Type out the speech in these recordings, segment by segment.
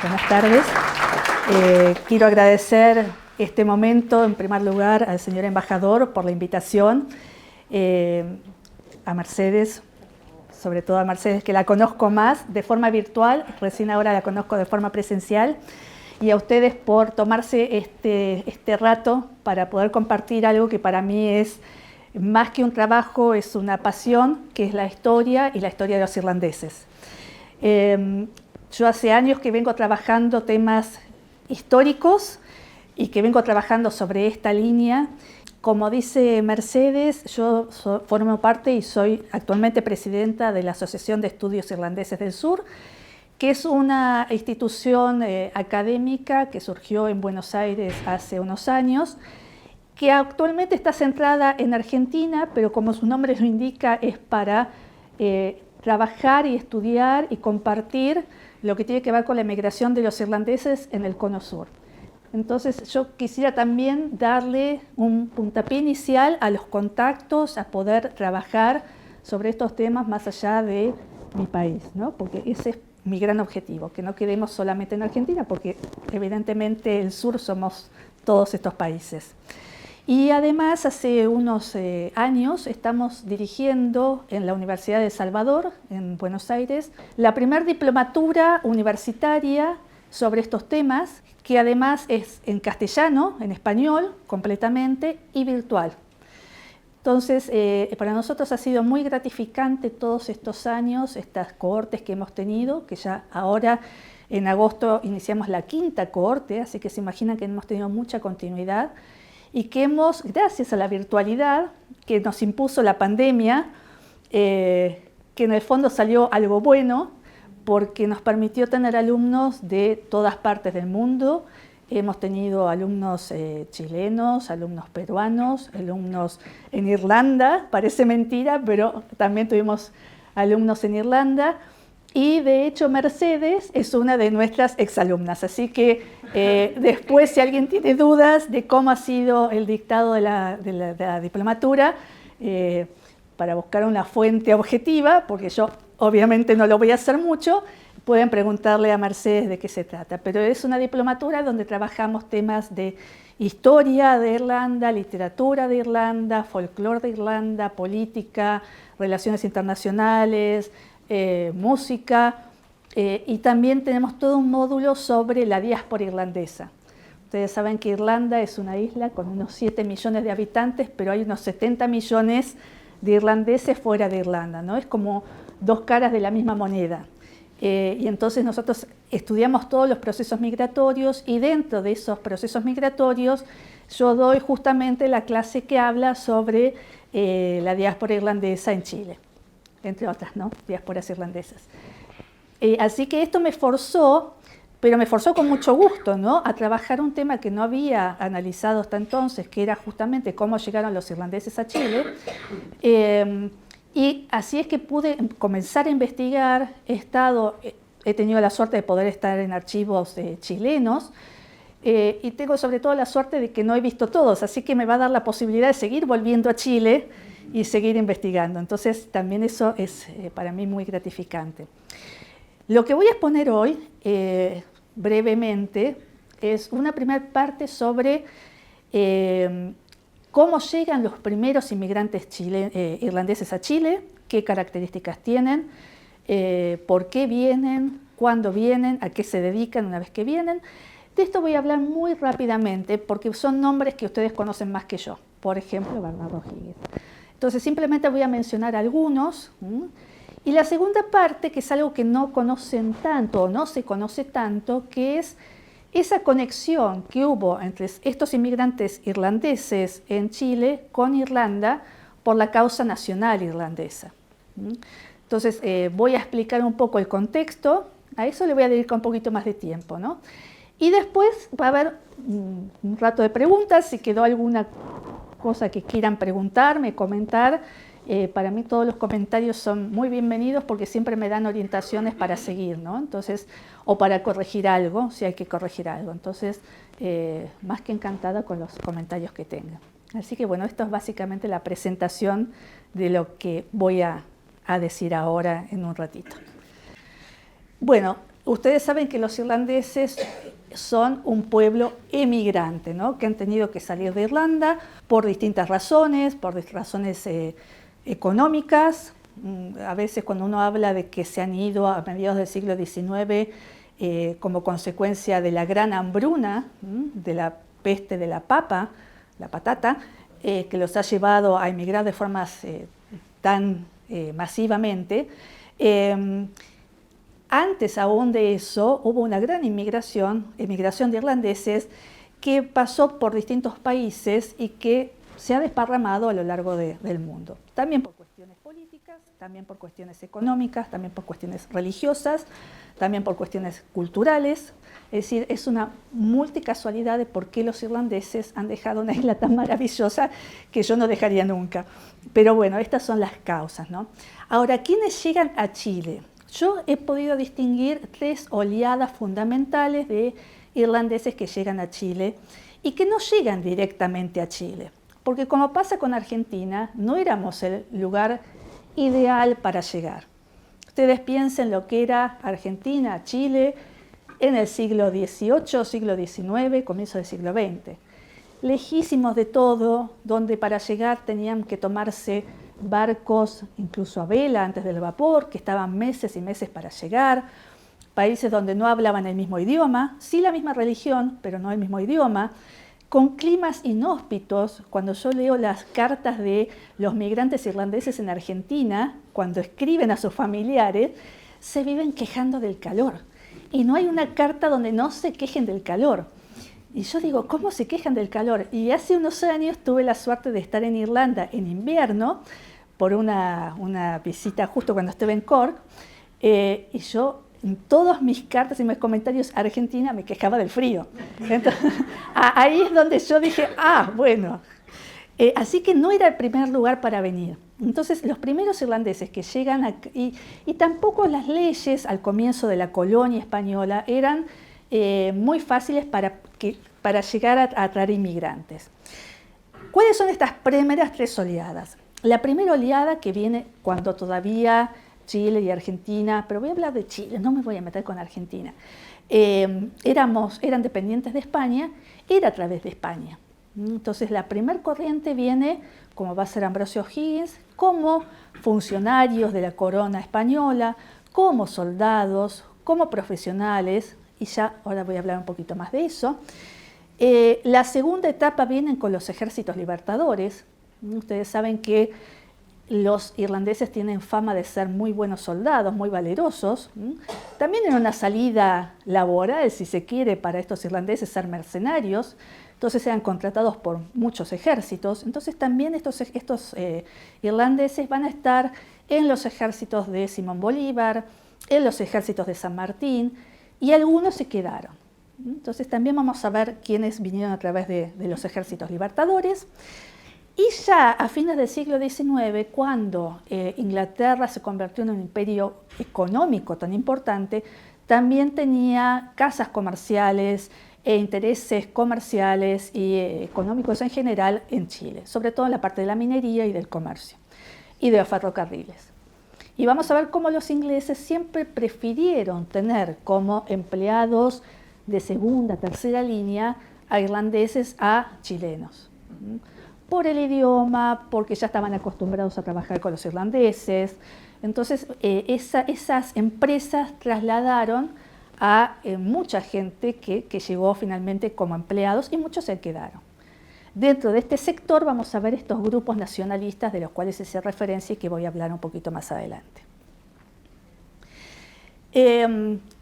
Buenas tardes. Quiero agradecer este momento, en primer lugar, al señor embajador por la invitación, a Mercedes, sobre todo a Mercedes, que la conozco más de forma virtual, recién ahora la conozco de forma presencial, y a ustedes por tomarse este rato para poder compartir algo que para mí es más que un trabajo, es una pasión, que es la historia y la historia de los irlandeses. Yo hace años que vengo trabajando temas históricos y que vengo trabajando sobre esta línea. Como dice Mercedes, yo formo parte y soy actualmente presidenta de la Asociación de Estudios Irlandeses del Sur, que es una institución académica que surgió en Buenos Aires hace unos años, que actualmente está centrada en Argentina, pero como su nombre lo indica, es para trabajar y estudiar y compartir lo que tiene que ver con la emigración de los irlandeses en el Cono Sur. Entonces yo quisiera también darle un puntapié inicial a los contactos, a poder trabajar sobre estos temas más allá de mi país, ¿no? Porque ese es mi gran objetivo, que no quedemos solamente en Argentina, porque evidentemente el sur somos todos estos países. Y además, hace unos años estamos dirigiendo en la Universidad de El Salvador, en Buenos Aires, la primera diplomatura universitaria sobre estos temas, que además es en castellano, en español, completamente, y virtual. Entonces, para nosotros ha sido muy gratificante todos estos años, estas cohortes que hemos tenido, que ya ahora en agosto iniciamos la quinta cohorte, así que se imaginan que hemos tenido mucha continuidad, y que hemos, gracias a la virtualidad que nos impuso la pandemia, que en el fondo salió algo bueno, porque nos permitió tener alumnos de todas partes del mundo. Hemos tenido alumnos chilenos, alumnos peruanos, alumnos en Irlanda, parece mentira, pero también tuvimos alumnos en Irlanda. Y de hecho Mercedes es una de nuestras exalumnas, así que después si alguien tiene dudas de cómo ha sido el dictado de la diplomatura, para buscar una fuente objetiva, porque yo obviamente no lo voy a hacer mucho, pueden preguntarle a Mercedes de qué se trata, pero es una diplomatura donde trabajamos temas de historia de Irlanda, literatura de Irlanda, folclore de Irlanda, política, relaciones internacionales, música, y también tenemos todo un módulo sobre la diáspora irlandesa. Ustedes saben que Irlanda es una isla con unos 7 millones de habitantes, pero hay unos 70 millones de irlandeses fuera de Irlanda, ¿no? Es como dos caras de la misma moneda. Y entonces nosotros estudiamos todos los procesos migratorios, y dentro de esos procesos migratorios yo doy justamente la clase que habla sobre la diáspora irlandesa en Chile, entre otras, ¿no? Diásporas irlandesas. Así que esto me forzó, pero me forzó con mucho gusto, ¿no?, a trabajar un tema que no había analizado hasta entonces, que era justamente cómo llegaron los irlandeses a Chile. Y así es que pude comenzar a investigar. He tenido la suerte de poder estar en archivos chilenos, y tengo sobre todo la suerte de que no he visto todos, así que me va a dar la posibilidad de seguir volviendo a Chile y seguir investigando. Entonces también eso es para mí muy gratificante. Lo que voy a exponer hoy, brevemente, es una primera parte sobre cómo llegan los primeros inmigrantes irlandeses a Chile, qué características tienen, por qué vienen, cuándo vienen, a qué se dedican una vez que vienen. De esto voy a hablar muy rápidamente porque son nombres que ustedes conocen más que yo. Por ejemplo, Bernardo Higgins. Entonces simplemente voy a mencionar algunos. Y la segunda parte, que es algo que no conocen tanto o no se conoce tanto, que es esa conexión que hubo entre estos inmigrantes irlandeses en Chile con Irlanda por la causa nacional irlandesa. Entonces voy a explicar un poco el contexto, a eso le voy a dedicar un poquito más de tiempo, ¿no? Y después va a haber un rato de preguntas, si quedó alguna cosa que quieran preguntarme, comentar. Para mí todos los comentarios son muy bienvenidos porque siempre me dan orientaciones para seguir, ¿no? Entonces, o para corregir algo, si hay que corregir algo. Entonces, más que encantada con los comentarios que tengan. Así que bueno, esto es básicamente la presentación de lo que voy a decir ahora en un ratito. Bueno, ustedes saben que los irlandeses son un pueblo emigrante, ¿no? Que han tenido que salir de Irlanda por distintas razones, económicas. A veces cuando uno habla de que se han ido a mediados del siglo XIX como consecuencia de la gran hambruna, de la peste de la papa, la patata, que los ha llevado a emigrar de formas tan masivamente. Antes aún de eso hubo una gran emigración de irlandeses que pasó por distintos países y que se ha desparramado a lo largo del mundo. También por cuestiones políticas, también por cuestiones económicas, también por cuestiones religiosas, también por cuestiones culturales. Es decir, es una multicasualidad de por qué los irlandeses han dejado una isla tan maravillosa que yo no dejaría nunca. Pero bueno, estas son las causas, ¿no? Ahora, ¿quiénes llegan a Chile? Yo he podido distinguir 3 oleadas fundamentales de irlandeses que llegan a Chile y que no llegan directamente a Chile. Porque como pasa con Argentina, no éramos el lugar ideal para llegar. Ustedes piensen lo que era Argentina, Chile, en el siglo XVIII, siglo XIX, comienzo del siglo XX. Lejísimos de todo, donde para llegar tenían que tomarse barcos, incluso a vela antes del vapor, que estaban meses y meses para llegar, países donde no hablaban el mismo idioma, sí la misma religión, pero no el mismo idioma, con climas inhóspitos. Cuando yo leo las cartas de los migrantes irlandeses en Argentina, cuando escriben a sus familiares, se viven quejando del calor. Y no hay una carta donde no se quejen del calor. Y yo digo, ¿cómo se quejan del calor? Y hace unos años tuve la suerte de estar en Irlanda en invierno, por una visita justo cuando estuve en Cork, y yo en todas mis cartas y mis comentarios a Argentina me quejaba del frío. Entonces, ahí es donde yo dije, bueno. Así que no era el primer lugar para venir. Entonces, los primeros irlandeses que llegan, y tampoco las leyes al comienzo de la colonia española eran muy fáciles para llegar a atraer inmigrantes. ¿Cuáles son estas primeras 3 oleadas? La primera oleada que viene cuando todavía Chile y Argentina, pero voy a hablar de Chile, no me voy a meter con Argentina, eran dependientes de España, era a través de España. Entonces la primer corriente viene, como va a ser Ambrosio O'Higgins, como funcionarios de la corona española, como soldados, como profesionales, y ya ahora voy a hablar un poquito más de eso. La segunda etapa viene con los ejércitos libertadores. Ustedes saben que los irlandeses tienen fama de ser muy buenos soldados, muy valerosos. También era una salida laboral, si se quiere, para estos irlandeses ser mercenarios. Entonces eran contratados por muchos ejércitos. Entonces también estos irlandeses van a estar en los ejércitos de Simón Bolívar, en los ejércitos de San Martín, y algunos se quedaron. Entonces también vamos a ver quiénes vinieron a través de los ejércitos libertadores. Y ya a fines del siglo XIX, cuando Inglaterra se convirtió en un imperio económico tan importante, también tenía casas comerciales e intereses comerciales y económicos en general en Chile, sobre todo en la parte de la minería y del comercio y de los ferrocarriles. Y vamos a ver cómo los ingleses siempre prefirieron tener como empleados de segunda, tercera línea a irlandeses a chilenos. Por el idioma, porque ya estaban acostumbrados a trabajar con los irlandeses. Entonces, esas empresas trasladaron a mucha gente que llegó finalmente como empleados y muchos se quedaron. Dentro de este sector vamos a ver estos grupos nacionalistas de los cuales se hace referencia y que voy a hablar un poquito más adelante.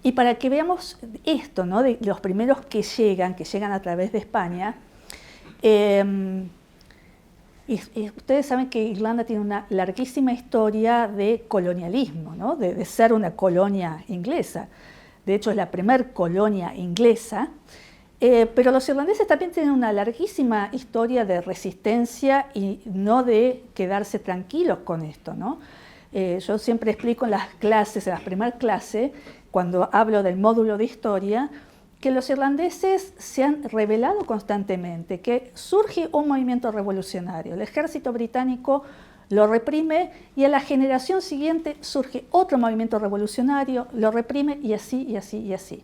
Y para que veamos esto, ¿no? De los primeros que llegan a través de España, y ustedes saben que Irlanda tiene una larguísima historia de colonialismo, ¿no? de ser una colonia inglesa. De hecho, es la primer colonia inglesa. Pero los irlandeses también tienen una larguísima historia de resistencia y no de quedarse tranquilos con esto, ¿no? Yo siempre explico en las clases, en las primeras clases, cuando hablo del módulo de historia, que los irlandeses se han rebelado constantemente, que surge un movimiento revolucionario. El ejército británico lo reprime y a la generación siguiente surge otro movimiento revolucionario, lo reprime y así, y así, y así.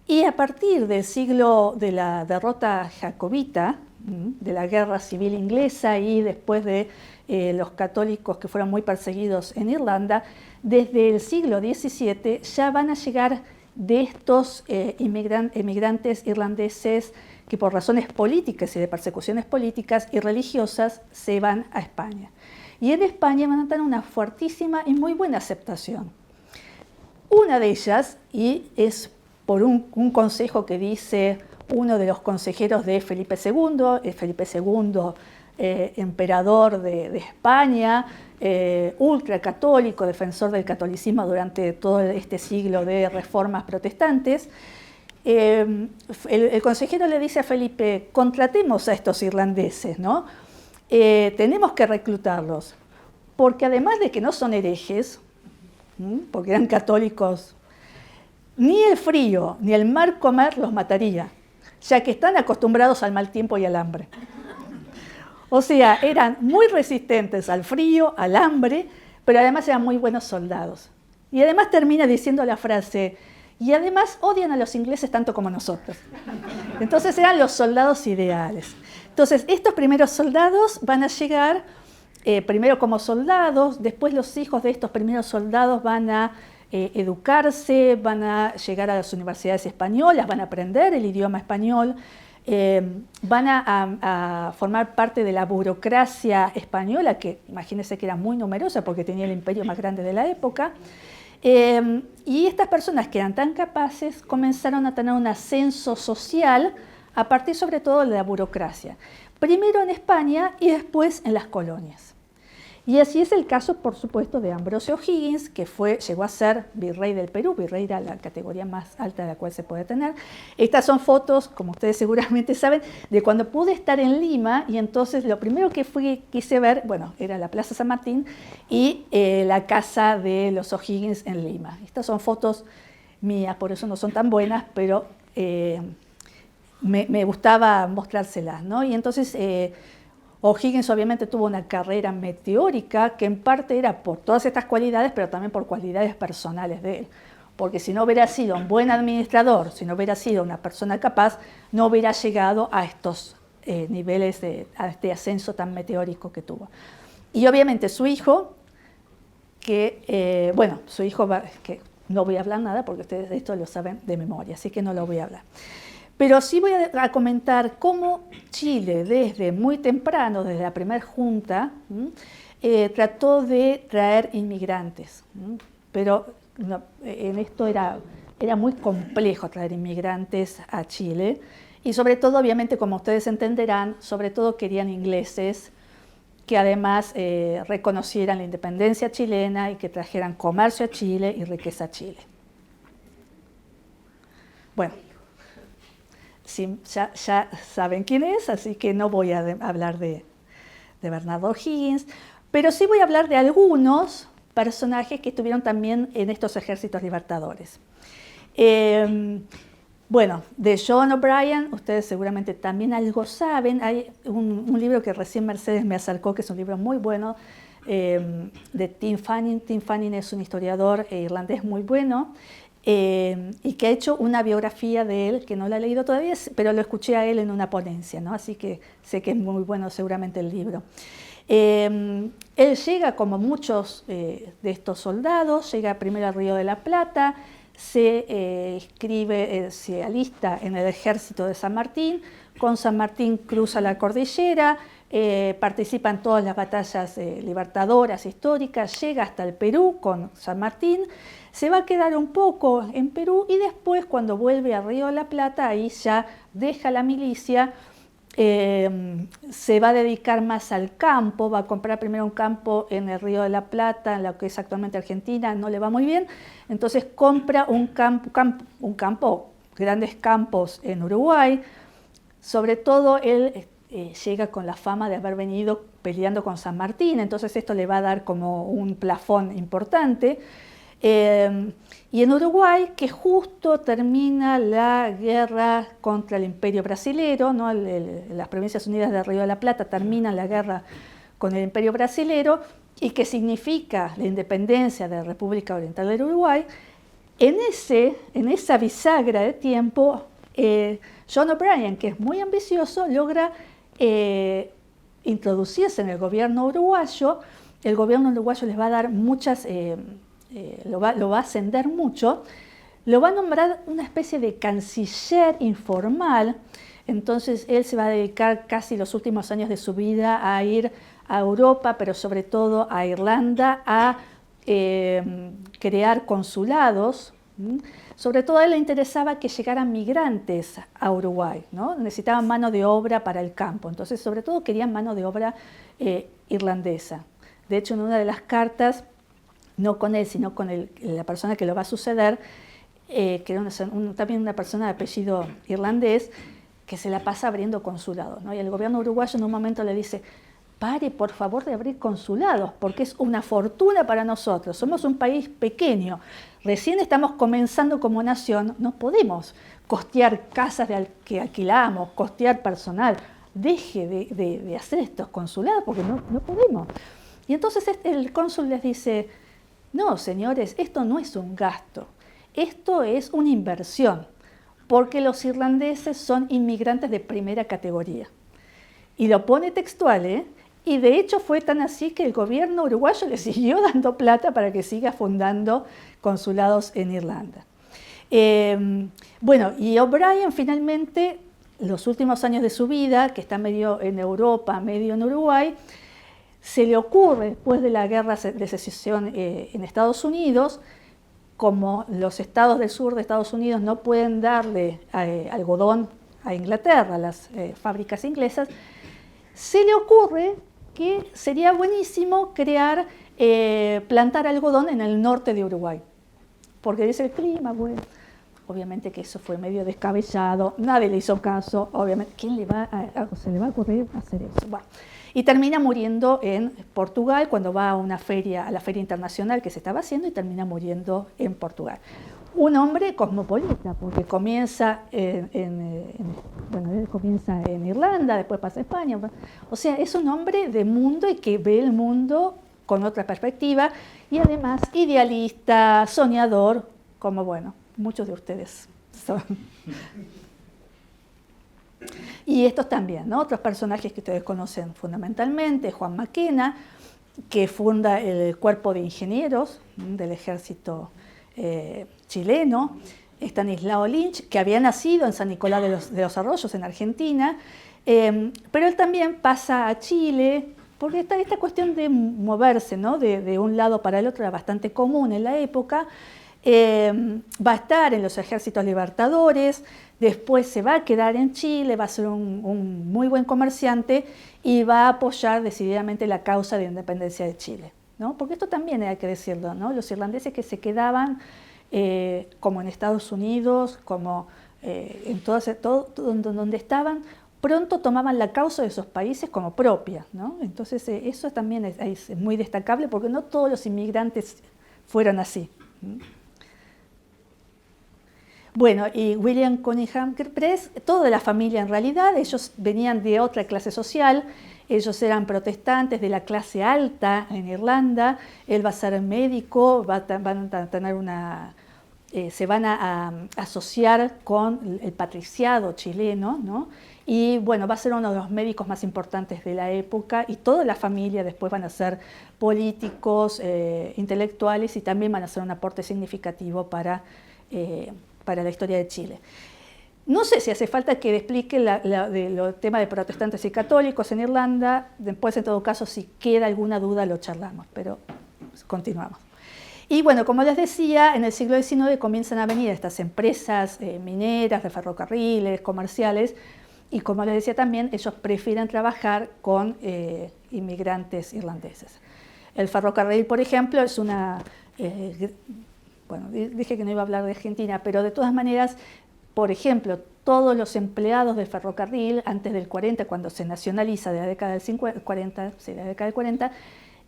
Y a partir del siglo de la derrota jacobita, de la guerra civil inglesa y después de los católicos que fueron muy perseguidos en Irlanda, desde el siglo XVII ya van a llegar de estos inmigrantes irlandeses que por razones políticas y de persecuciones políticas y religiosas se van a España. Y en España van a tener una fuertísima y muy buena aceptación. Una de ellas, y es por un consejo que dice uno de los consejeros de Felipe II, Felipe II, emperador de España, ultracatólico, defensor del catolicismo durante todo este siglo de reformas protestantes. El consejero le dice a Felipe, contratemos a estos irlandeses, ¿no? Tenemos que reclutarlos, porque además de que no son herejes, porque eran católicos, ni el frío ni el mal comer los mataría, ya que están acostumbrados al mal tiempo y al hambre. O sea, eran muy resistentes al frío, al hambre, pero además eran muy buenos soldados. Y además termina diciendo la frase, y además odian a los ingleses tanto como nosotros. Entonces eran los soldados ideales. Entonces estos primeros soldados van a llegar, primero como soldados, después los hijos de estos primeros soldados van a educarse, van a llegar a las universidades españolas, van a aprender el idioma español, van a formar parte de la burocracia española, que imagínense que era muy numerosa porque tenía el imperio más grande de la época. Y estas personas que eran tan capaces comenzaron a tener un ascenso social a partir sobre todo de la burocracia. Primero en España y después en las colonias. Y así es el caso, por supuesto, de Ambrosio O'Higgins, que llegó a ser virrey del Perú. Virrey era la categoría más alta de la cual se puede tener. Estas son fotos, como ustedes seguramente saben, de cuando pude estar en Lima, y entonces lo primero que quise ver, bueno, era la Plaza San Martín y la casa de los O'Higgins en Lima. Estas son fotos mías, por eso no son tan buenas, pero me gustaba mostrárselas, ¿no? Y entonces O'Higgins obviamente tuvo una carrera meteórica que en parte era por todas estas cualidades, pero también por cualidades personales de él. Porque si no hubiera sido un buen administrador, si no hubiera sido una persona capaz, no hubiera llegado a estos niveles, a este ascenso tan meteórico que tuvo. Y obviamente su hijo, que no voy a hablar nada porque ustedes de esto lo saben de memoria, así que no lo voy a hablar. Pero sí voy a comentar cómo Chile, desde muy temprano, desde la primera junta, trató de traer inmigrantes. Pero en esto era muy complejo traer inmigrantes a Chile. Y sobre todo, obviamente, como ustedes entenderán, sobre todo querían ingleses que además reconocieran la independencia chilena y que trajeran comercio a Chile y riqueza a Chile. Bueno. Sí, ya saben quién es, así que no voy a hablar de Bernardo O'Higgins, pero sí voy a hablar de algunos personajes que estuvieron también en estos ejércitos libertadores. Bueno, de John O'Brien, ustedes seguramente también algo saben. Hay un libro que recién Mercedes me acercó, que es un libro muy bueno, de Tim Fanning. Tim Fanning es un historiador irlandés muy bueno. Y que ha hecho una biografía de él, que no la he leído todavía, pero lo escuché a él en una ponencia, ¿no? Así que sé que es muy bueno seguramente el libro. Él llega, como muchos de estos soldados, llega primero al Río de la Plata, se alista en el ejército de San Martín, con San Martín cruza la cordillera, participa en todas las batallas libertadoras históricas, llega hasta el Perú con San Martín, se va a quedar un poco en Perú y después cuando vuelve a Río de la Plata, ahí ya deja la milicia, se va a dedicar más al campo, va a comprar primero un campo en el Río de la Plata, en lo que es actualmente Argentina, no le va muy bien, entonces compra un campo, grandes campos en Uruguay. Sobre todo él llega con la fama de haber venido peleando con San Martín, entonces esto le va a dar como un plafón importante. Y en Uruguay, que justo termina la guerra contra el Imperio Brasilero, ¿no? Las Provincias Unidas de Río de la Plata terminan la guerra con el Imperio Brasilero, y que significa la independencia de la República Oriental del Uruguay. En esa bisagra de tiempo, John O'Brien, que es muy ambicioso, logra introducirse en el gobierno uruguayo. El gobierno uruguayo les va a dar muchas, lo va a ascender mucho, lo va a nombrar una especie de canciller informal. Entonces él se va a dedicar casi los últimos años de su vida a ir a Europa, pero sobre todo a Irlanda, a crear consulados. Sobre todo a él le interesaba que llegaran migrantes a Uruguay, ¿no? Necesitaban mano de obra para el campo, entonces sobre todo querían mano de obra irlandesa. De hecho, en una de las cartas, no con él, sino con la persona que lo va a suceder, que era también una persona de apellido irlandés, que se la pasa abriendo consulados, ¿no? Y el gobierno uruguayo en un momento le dice: pare por favor de abrir consulados, porque es una fortuna para nosotros, somos un país pequeño, recién estamos comenzando como nación, no podemos costear casas que alquilamos, costear personal, deje de hacer estos consulados porque no podemos. Y entonces el cónsul les dice: no, señores, esto no es un gasto, esto es una inversión, porque los irlandeses son inmigrantes de primera categoría. Y lo pone textual, ¿eh? Y de hecho fue tan así que el gobierno uruguayo le siguió dando plata para que siga fundando consulados en Irlanda. Bueno, y O'Brien finalmente, los últimos años de su vida, que está medio en Europa, medio en Uruguay, se le ocurre, después de la guerra de secesión en Estados Unidos, como los estados del sur de Estados Unidos no pueden darle algodón a Inglaterra, a las fábricas inglesas, se le ocurre que sería buenísimo plantar algodón en el norte de Uruguay, porque dice el clima, bueno, obviamente que eso fue medio descabellado, nadie le hizo caso, obviamente, ¿quién se le va a ocurrir hacer eso? Bueno, y termina muriendo en Portugal cuando va a la feria internacional que se estaba haciendo, y termina muriendo en Portugal. Un hombre cosmopolita, porque comienza comienza en Irlanda, después pasa a España. O sea, es un hombre de mundo y que ve el mundo con otra perspectiva, y además idealista, soñador, como bueno, muchos de ustedes son. Y estos también, ¿no? Otros personajes que ustedes conocen fundamentalmente: Juan Maquena, que funda el cuerpo de ingenieros del ejército chileno; Estanislao Lynch, que había nacido en San Nicolás de los Arroyos, en Argentina, pero él también pasa a Chile, porque esta cuestión de moverse, ¿no? de un lado para el otro era bastante común en la época. Va a estar en los ejércitos libertadores, después se va a quedar en Chile, va a ser un muy buen comerciante y va a apoyar decididamente la causa de independencia de Chile, ¿no? Porque esto también hay que decirlo, ¿no? Los irlandeses que se quedaban, como en Estados Unidos, como en todo donde estaban, pronto tomaban la causa de esos países como propia, ¿no? Entonces eso también es muy destacable, porque no todos los inmigrantes fueron así. Bueno, y William Cunningham Press, toda la familia en realidad, ellos venían de otra clase social, ellos eran protestantes de la clase alta en Irlanda. Él va a ser médico, van a tener se van a asociar con el patriciado chileno, ¿no? Y bueno, va a ser uno de los médicos más importantes de la época, y toda la familia después van a ser políticos, intelectuales, y también van a hacer un aporte significativo para la historia de Chile. No sé si hace falta que explique el tema de protestantes y católicos en Irlanda. Después, en todo caso, si queda alguna duda lo charlamos, pero continuamos. Y bueno, como les decía, en el siglo XIX comienzan a venir estas empresas mineras, de ferrocarriles, comerciales, y como les decía también, ellos prefieren trabajar con inmigrantes irlandeses. El ferrocarril, por ejemplo, es una... bueno, dije que no iba a hablar de Argentina, pero de todas maneras, por ejemplo, todos los empleados del ferrocarril antes del 40, cuando se nacionaliza, de la década del 40, sí, de la década del 40,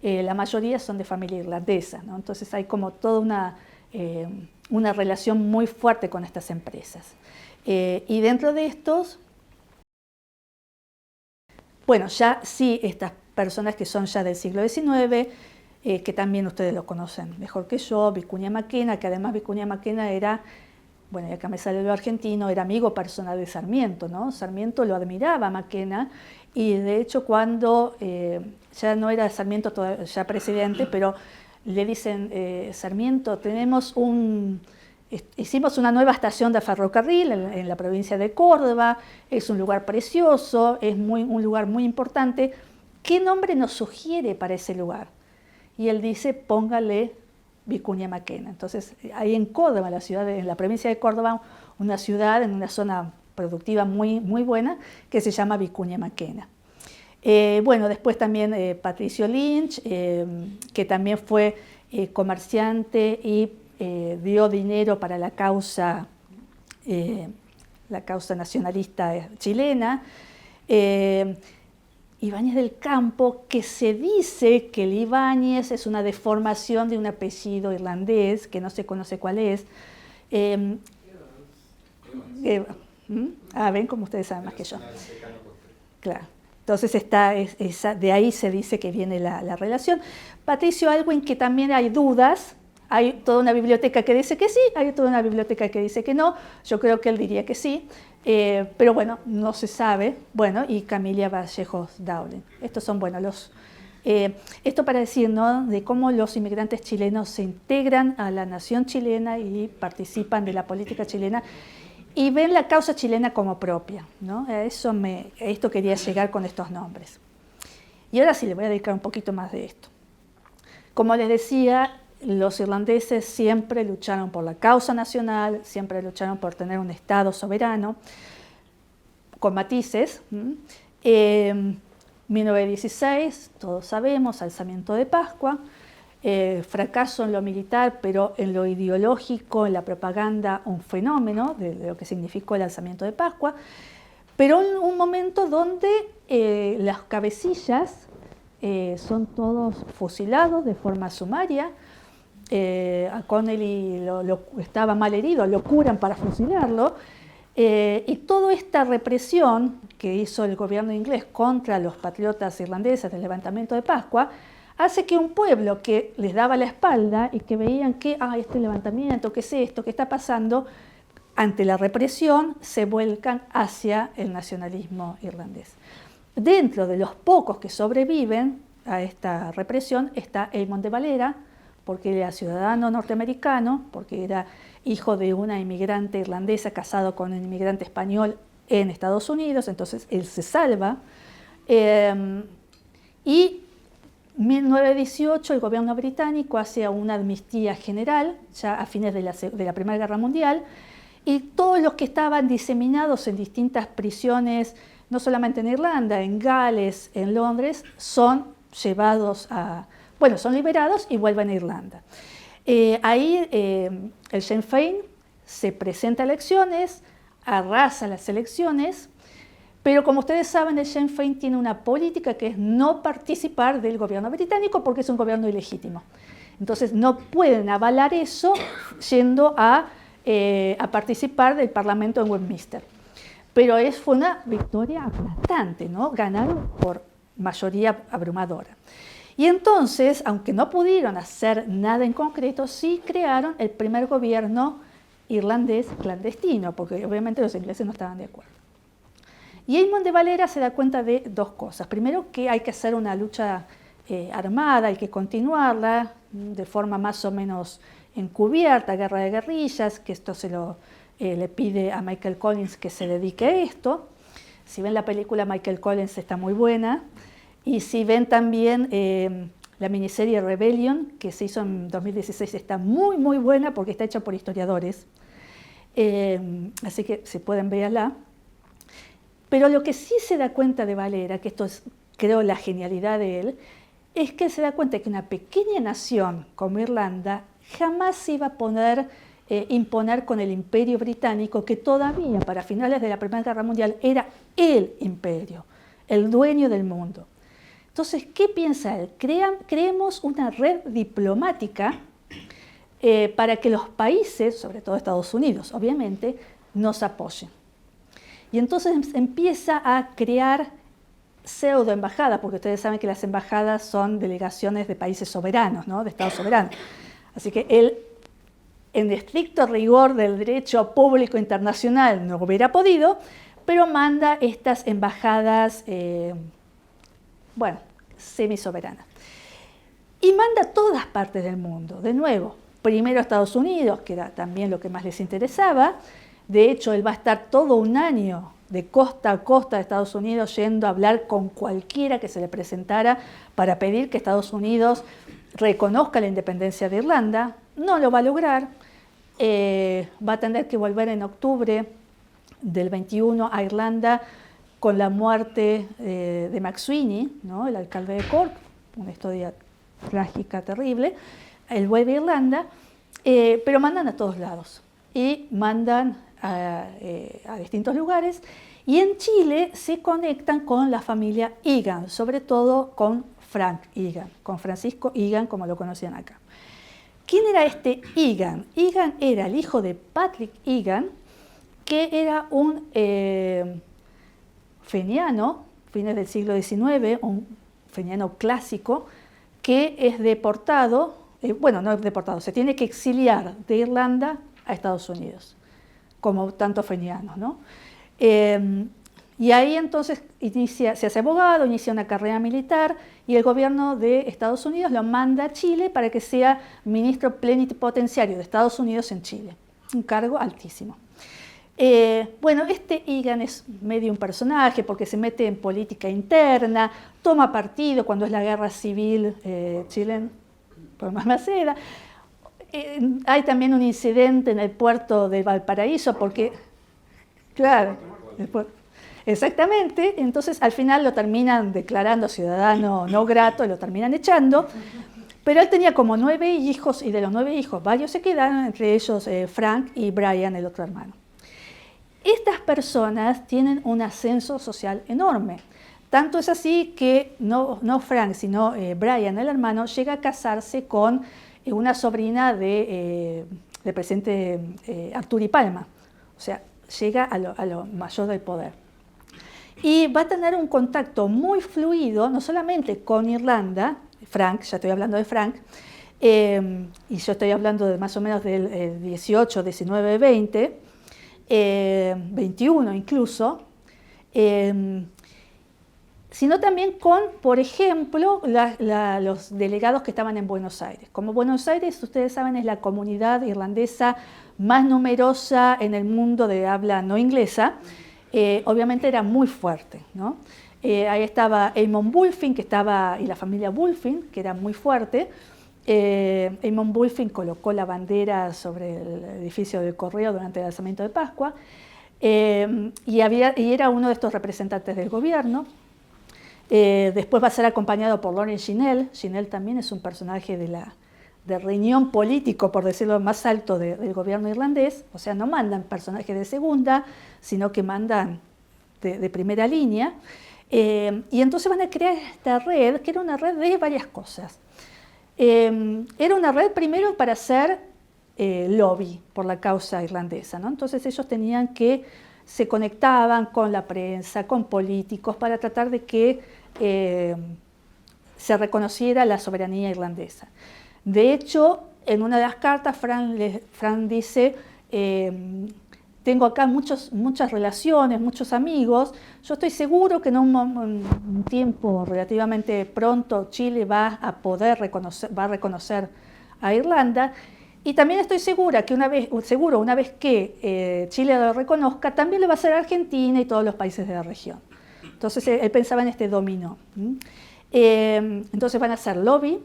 la mayoría son de familia irlandesa, ¿no? Entonces hay como toda una relación muy fuerte con estas empresas. Y dentro de estos, bueno, ya sí, estas personas que son ya del siglo XIX, que también ustedes lo conocen mejor que yo, Vicuña Maquena, que además Vicuña Maquena era, bueno, y acá me sale lo argentino, era amigo personal de Sarmiento, ¿no? Sarmiento lo admiraba a Maquena, y de hecho cuando ya no era Sarmiento todavía, ya presidente, pero le dicen, Sarmiento, hicimos una nueva estación de ferrocarril en la provincia de Córdoba, es un lugar precioso, es un lugar muy importante, ¿qué nombre nos sugiere para ese lugar? Y él dice, póngale Vicuña Maquena. Entonces, ahí en Córdoba, en la provincia de Córdoba, una ciudad en una zona productiva muy, muy buena, que se llama Vicuña Maquena. Bueno, después también Patricio Lynch, que también fue comerciante y dio dinero para la causa nacionalista chilena. Ibáñez del Campo, que se dice que el Ibáñez es una deformación de un apellido irlandés, que no se conoce cuál es. ¿Ven como ustedes saben más que yo? Claro. Entonces de ahí se dice que viene la relación. Patricio Aylwin, que también hay dudas, hay toda una biblioteca que dice que sí, hay toda una biblioteca que dice que no, yo creo que él diría que sí, pero bueno, no se sabe. Bueno, y Camilia Vallejos Dowling. Estos son, bueno, esto para decir, ¿no?, de cómo los inmigrantes chilenos se integran a la nación chilena y participan de la política chilena y ven la causa chilena como propia, ¿no? A esto quería llegar con estos nombres. Y ahora sí le voy a dedicar un poquito más de esto. Como les decía, los irlandeses siempre lucharon por la causa nacional, siempre lucharon por tener un Estado soberano, con matices. 1916, todos sabemos, alzamiento de Pascua, fracaso en lo militar, pero en lo ideológico, en la propaganda, un fenómeno de lo que significó el alzamiento de Pascua, pero un momento donde las cabecillas son todos fusilados de forma sumaria. A Connelly estaba mal herido, lo curan para fusilarlo, y toda esta represión que hizo el gobierno inglés contra los patriotas irlandeses del levantamiento de Pascua hace que un pueblo que les daba la espalda y que veían que este levantamiento, qué es esto, qué está pasando, ante la represión se vuelcan hacia el nacionalismo irlandés. Dentro de los pocos que sobreviven a esta represión está Eamon de Valera, porque era ciudadano norteamericano, porque era hijo de una inmigrante irlandesa casado con un inmigrante español en Estados Unidos, entonces él se salva. Y en 1918 el gobierno británico hace una amnistía general, ya a fines de la Primera Guerra Mundial, y todos los que estaban diseminados en distintas prisiones, no solamente en Irlanda, en Gales, en Londres, son liberados y vuelven a Irlanda. Ahí el Sinn Féin se presenta a elecciones, arrasa las elecciones, pero como ustedes saben, el Sinn Féin tiene una política que es no participar del gobierno británico porque es un gobierno ilegítimo. Entonces no pueden avalar eso yendo a participar del Parlamento en Westminster. Pero fue una victoria aplastante, ¿no? Ganaron por mayoría abrumadora. Y entonces, aunque no pudieron hacer nada en concreto, sí crearon el primer gobierno irlandés clandestino, porque obviamente los ingleses no estaban de acuerdo. Y Eamon de Valera se da cuenta de dos cosas. Primero, que hay que hacer una lucha armada, hay que continuarla de forma más o menos encubierta, guerra de guerrillas, que esto le pide a Michael Collins que se dedique a esto. Si ven la película, Michael Collins está muy buena. Y si ven también la miniserie Rebellion, que se hizo en 2016, está muy, muy buena porque está hecha por historiadores. Así que si pueden, véanla. Pero lo que sí se da cuenta de Valera, que esto es, creo, la genialidad de él, es que se da cuenta de que una pequeña nación como Irlanda jamás se iba a poder imponer con el imperio británico, que todavía para finales de la Primera Guerra Mundial era el imperio, el dueño del mundo. Entonces, ¿qué piensa él? Creemos una red diplomática para que los países, sobre todo Estados Unidos, obviamente, nos apoyen. Y entonces empieza a crear pseudoembajadas, porque ustedes saben que las embajadas son delegaciones de países soberanos, ¿no? De estados soberanos. Así que él, en estricto rigor del derecho público internacional, no hubiera podido, pero manda estas embajadas, semisoberanas. Y manda a todas partes del mundo, de nuevo. Primero a Estados Unidos, que era también lo que más les interesaba. De hecho, él va a estar todo un año de costa a costa de Estados Unidos yendo a hablar con cualquiera que se le presentara para pedir que Estados Unidos reconozca la independencia de Irlanda. No lo va a lograr. Va a tener que volver en octubre del 21 a Irlanda con la muerte de McSweeney, ¿no? El alcalde de Cork, una historia trágica, terrible. Él vuelve a Irlanda, pero mandan a todos lados y mandan a distintos lugares, y en Chile se conectan con la familia Egan, sobre todo con Frank Egan, con Francisco Egan, como lo conocían acá. ¿Quién era este Egan? Egan era el hijo de Patrick Egan, que era un feniano, fines del siglo XIX, un feniano clásico, que es deportado, no es deportado, se tiene que exiliar de Irlanda a Estados Unidos, como tantos fenianos, ¿no? Y ahí entonces se hace abogado, inicia una carrera militar, y el gobierno de Estados Unidos lo manda a Chile para que sea ministro plenipotenciario de Estados Unidos en Chile, un cargo altísimo. Este Egan es medio un personaje porque se mete en política interna, toma partido cuando es la guerra civil chilena por Balmaceda. Hay también un incidente en el puerto de Valparaíso porque, claro, exactamente, entonces al final lo terminan declarando ciudadano no grato y lo terminan echando, pero él tenía como 9 hijos y de los 9 hijos varios se quedaron, entre ellos Frank y Brian, el otro hermano. Estas personas tienen un ascenso social enorme. Tanto es así que no Frank, sino Brian, el hermano, llega a casarse con una sobrina del presidente Arturo Palma. O sea, llega a lo mayor del poder. Y va a tener un contacto muy fluido, no solamente con Irlanda, Frank, ya estoy hablando de Frank, y yo estoy hablando de más o menos del 18, 19, 20, 21 incluso, sino también con, por ejemplo, los delegados que estaban en Buenos Aires. Como Buenos Aires, ustedes saben, es la comunidad irlandesa más numerosa en el mundo de habla no inglesa, obviamente era muy fuerte, ¿no? Ahí estaba Eamon Bulfin, y la familia Bulfin, que era muy fuerte. Eamon Bulfin colocó la bandera sobre el edificio del Correo durante el alzamiento de Pascua, y era uno de estos representantes del gobierno. Después va a ser acompañado por Lawrence Ginnell. Ginnell también es un personaje del riñón político, por decirlo más alto, del gobierno irlandés. O sea, no mandan personajes de segunda, sino que mandan de primera línea. Y entonces van a crear esta red, que era una red de varias cosas. Era una red primero para hacer lobby por la causa irlandesa, ¿no? Entonces ellos se conectaban con la prensa, con políticos, para tratar de que se reconociera la soberanía irlandesa. De hecho, en una de las cartas, Frank dice, tengo acá muchas relaciones, muchos amigos, yo estoy seguro que en un tiempo relativamente pronto Chile va a reconocer a Irlanda, y también estoy segura que una vez que Chile lo reconozca, también lo va a hacer Argentina y todos los países de la región. Entonces él pensaba en este dominó. Entonces van a hacer lobby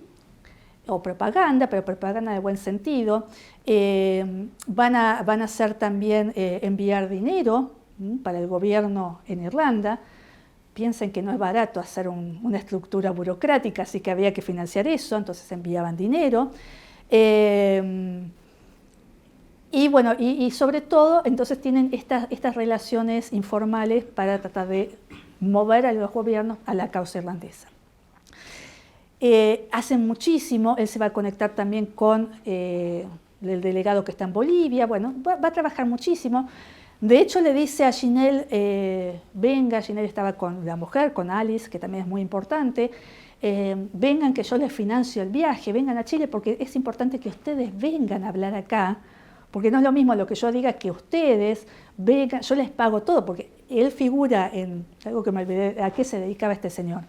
o propaganda, pero propaganda de buen sentido. Van a hacer también enviar dinero para el gobierno en Irlanda. Piensen que no es barato hacer una estructura burocrática, así que había que financiar eso, entonces enviaban dinero. Y sobre todo, entonces tienen estas relaciones informales para tratar de mover a los gobiernos a la causa irlandesa. hacen muchísimo. Él se va a conectar también con el delegado que está en Bolivia. Bueno, va a trabajar muchísimo. De hecho, le dice a Ginelle, venga, Ginelle estaba con la mujer, con Alice, que también es muy importante, vengan que yo les financio el viaje, vengan a Chile porque es importante que ustedes vengan a hablar acá, porque no es lo mismo lo que yo diga que ustedes vengan, yo les pago todo, porque él figura en, algo que me olvidé, ¿a qué se dedicaba este señor?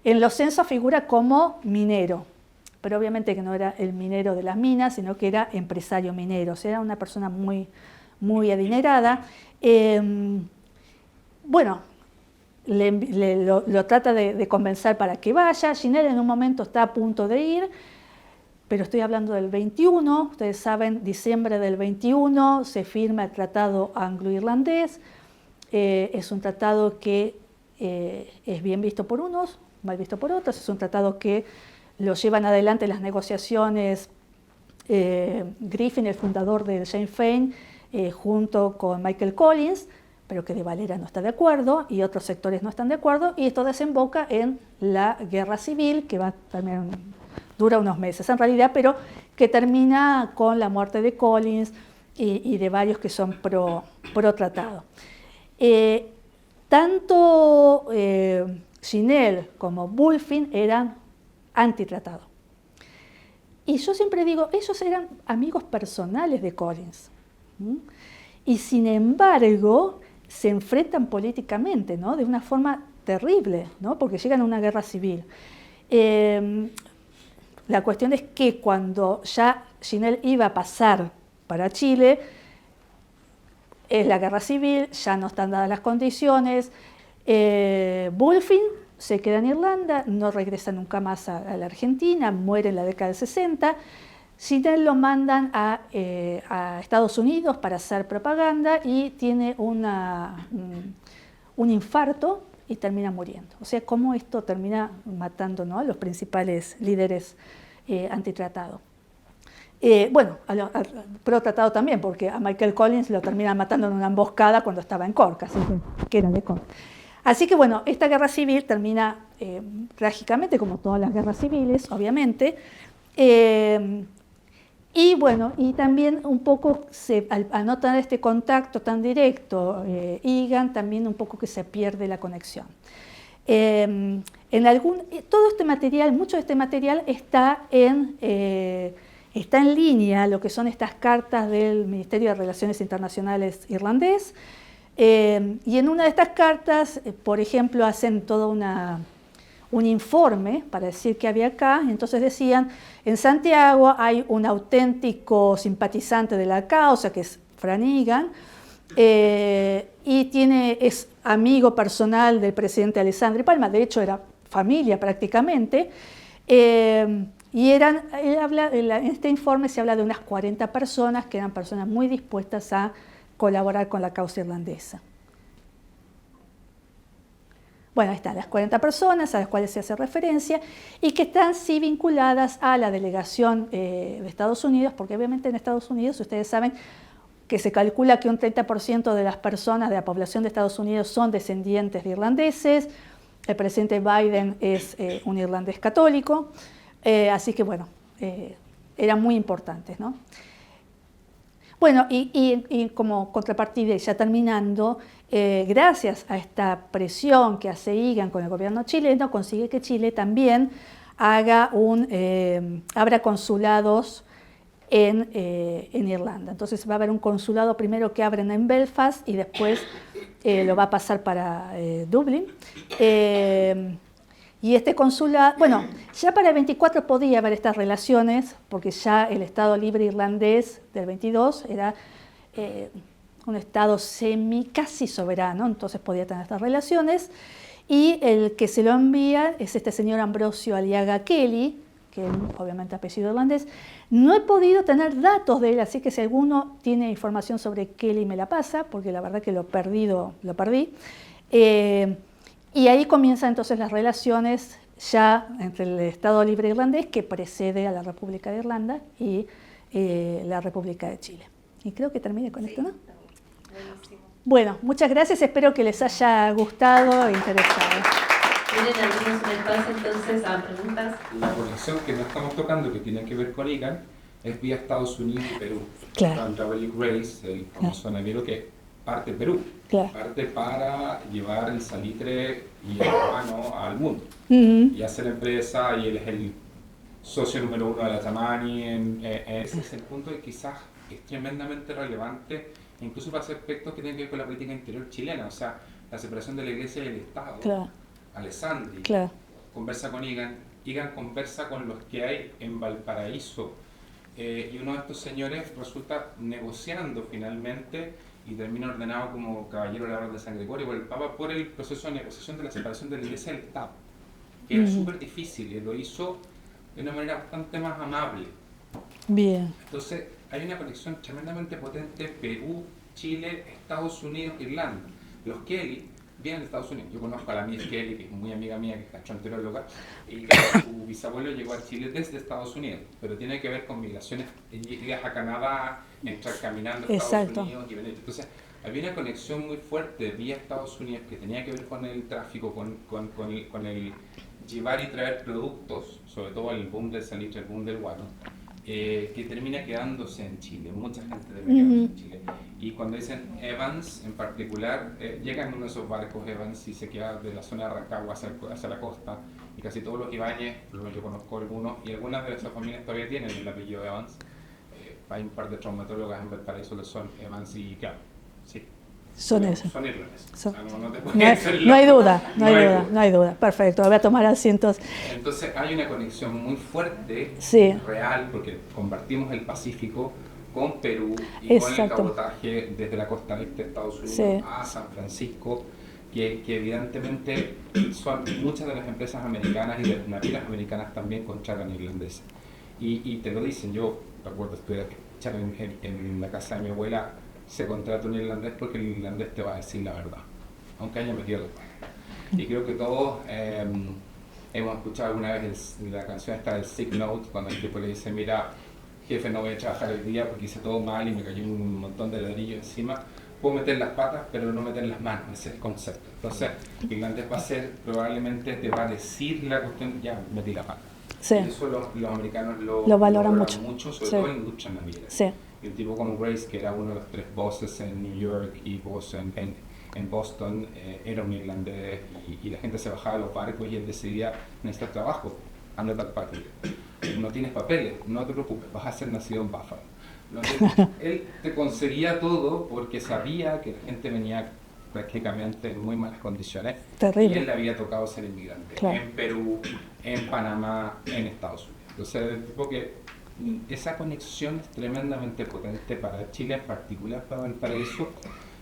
En los censos figura como minero, pero obviamente que no era el minero de las minas, sino que era empresario minero, o sea, era una persona muy adinerada. Bueno, lo trata de convencer para que vaya. Ginelle en un momento está a punto de ir, pero estoy hablando del 21, ustedes saben, diciembre del 21 se firma el Tratado Anglo-Irlandés. Es un tratado que es bien visto por unos, mal visto por otros. Es un tratado que lo llevan adelante las negociaciones Griffin, el fundador del Sinn Féin, junto con Michael Collins, pero que de Valera no está de acuerdo y otros sectores no están de acuerdo, y esto desemboca en la guerra civil, que también dura unos meses en realidad, pero que termina con la muerte de Collins y de varios que son pro tratado. Tanto Ginelle como Bulfin eran antitratado. Y yo siempre digo, ellos eran amigos personales de Collins. Y sin embargo, se enfrentan políticamente, ¿no? De una forma terrible, ¿no? Porque llegan a una guerra civil. La cuestión es que cuando ya Ginelle iba a pasar para Chile, es la guerra civil, ya no están dadas las condiciones. Bulfin se queda en Irlanda, no regresa nunca más a la Argentina, muere en la década del 60. Ginelle lo mandan a Estados Unidos para hacer propaganda y tiene un infarto y termina muriendo. O sea, cómo esto termina matando, ¿no?, a los principales líderes antitratado. Bueno, al pro-tratado también, porque a Michael Collins lo terminan matando en una emboscada cuando estaba en Cork, así que era de Cork. Así que bueno, esta guerra civil termina trágicamente, como todas las guerras civiles, obviamente. Y bueno, y también un poco, al no tener este contacto tan directo, Egan, también un poco que se pierde la conexión. Todo este material, mucho de este material está en línea, lo que son estas cartas del Ministerio de Relaciones Internacionales irlandés. Y en una de estas cartas, por ejemplo, hacen todo un informe para decir qué había acá. Entonces decían, en Santiago hay un auténtico simpatizante de la causa, que es Fran Egan, y es amigo personal del presidente Alessandri Palma, de hecho era familia prácticamente, y en este informe se habla de unas 40 personas que eran personas muy dispuestas a colaborar con la causa irlandesa. Bueno, ahí están las 40 personas a las cuales se hace referencia y que están sí vinculadas a la delegación de Estados Unidos, porque obviamente en Estados Unidos ustedes saben que se calcula que un 30% de las personas de la población de Estados Unidos son descendientes de irlandeses. El presidente Biden es un irlandés católico, así que bueno, eran muy importantes, ¿no? Bueno, y como contrapartida, ya terminando, gracias a esta presión que hace Egan con el gobierno chileno, consigue que Chile también abra consulados en Irlanda. Entonces va a haber un consulado primero que abren en Belfast y después lo va a pasar para Dublín. Y este consulado, bueno, ya para el 24 podía haber estas relaciones, porque ya el Estado Libre Irlandés del 22 era un Estado casi soberano, entonces podía tener estas relaciones. Y el que se lo envía es este señor Ambrosio Aliaga Kelly, que obviamente apellido irlandés. No he podido tener datos de él, así que si alguno tiene información sobre Kelly me la pasa, porque la verdad que lo perdí. Y ahí comienzan entonces las relaciones ya entre el Estado Libre Irlandés, que precede a la República de Irlanda, y la República de Chile. Y creo que termine con esto, ¿no? Buenísimo. Bueno, muchas gracias, espero que les haya gustado e interesado. ¿Tienen algunos en el pase entonces a preguntas. La conexión que no estamos tocando, que tiene que ver con ICANN, es vía Estados Unidos y Perú. Claro. Travel Grace, el famoso naviero que parte de Perú, Claro. parte para llevar el salitre y el habano al mundo. Ujú. Y hace la empresa, y él es el socio número 1 de la Tamani. Ese es el punto que quizás es tremendamente relevante, incluso para aspectos que tienen que ver con la política interior chilena, o sea, la separación de la iglesia y el Estado. Claro. Alessandri Claro. conversa con ICANN, ICANN conversa con los que hay en Valparaíso, y uno de estos señores resulta negociando finalmente y termina ordenado como caballero de la Orden de San Gregorio por el Papa por el proceso de negociación de la separación de la iglesia y del Estado, que era súper difícil, y lo hizo de una manera bastante más amable. Bien. Entonces hay una conexión tremendamente potente: Perú, Chile, Estados Unidos, Irlanda. Los Kelly vienen de Estados Unidos. Yo conozco a la Miss Kelly, que es muy amiga mía, que es gastroenteróloga, y su bisabuelo llegó a Chile desde Estados Unidos, pero tiene que ver con migraciones, llegas a Canadá, entrar caminando a Estados Exacto. Unidos y venir. Entonces había una conexión muy fuerte vía Estados Unidos que tenía que ver con el tráfico, con el llevar y traer productos, sobre todo el boom del salitre, el boom del guano, que termina quedándose en Chile. Mucha gente termina quedándose en Chile. Y cuando dicen Evans en particular, llegan uno de esos barcos Evans y se queda de la zona de Rancagua hacia la costa, y casi todos los Ibáñez, yo conozco algunos, y algunas de esas familias todavía tienen el apellido Evans. Hay un par de traumatólogas en Valparaíso que son Evans, y claro, sí. Son esos. Son irlandeses. Son- O sea, no te No puedes hay, hacer no hay loco. duda, no hay duda, no hay duda. Perfecto, voy a tomar asientos. Entonces hay una conexión muy fuerte, Sí. real, porque compartimos el Pacífico con Perú y con el Exacto. cabotaje desde la costa este de Estados Unidos Sí. a San Francisco, que evidentemente son muchas de las empresas americanas y de las navieras americanas también contratan irlandeses. Y te lo dicen. Yo recuerdo estudiar en la casa de mi abuela, se contrata un irlandés porque el irlandés te va a decir la verdad, aunque haya metido la pata. Y creo que todos hemos escuchado alguna vez la canción esta del Sick Note, cuando el tipo le dice: mira, jefe, no voy a trabajar el día porque hice todo mal y me cayó un montón de ladrillos encima. Puedo meter las patas, pero no meter las manos. Ese es el concepto. Entonces, el irlandés va a ser, probablemente te va a decir la cuestión: ya metí la pata. Sí. Y eso los americanos Lo valoran mucho. sobre Sí. todo en la industria naviera. Sí. Y un tipo como Grace, que era uno de los 3 bosses en New York y boss en Boston, era un irlandés, y la gente se bajaba de los barcos y él decidía: necesitas trabajo, anda tal parte. No tienes papeles, no te preocupes, vas a ser nacido en Buffalo. Él te conseguía todo porque sabía que la gente venía prácticamente en muy malas condiciones. Terrible. Y él le había tocado ser inmigrante Claro. en Perú, en Panamá, en Estados Unidos. Entonces, el tipo que esa conexión es tremendamente potente para Chile, en particular para Valparaíso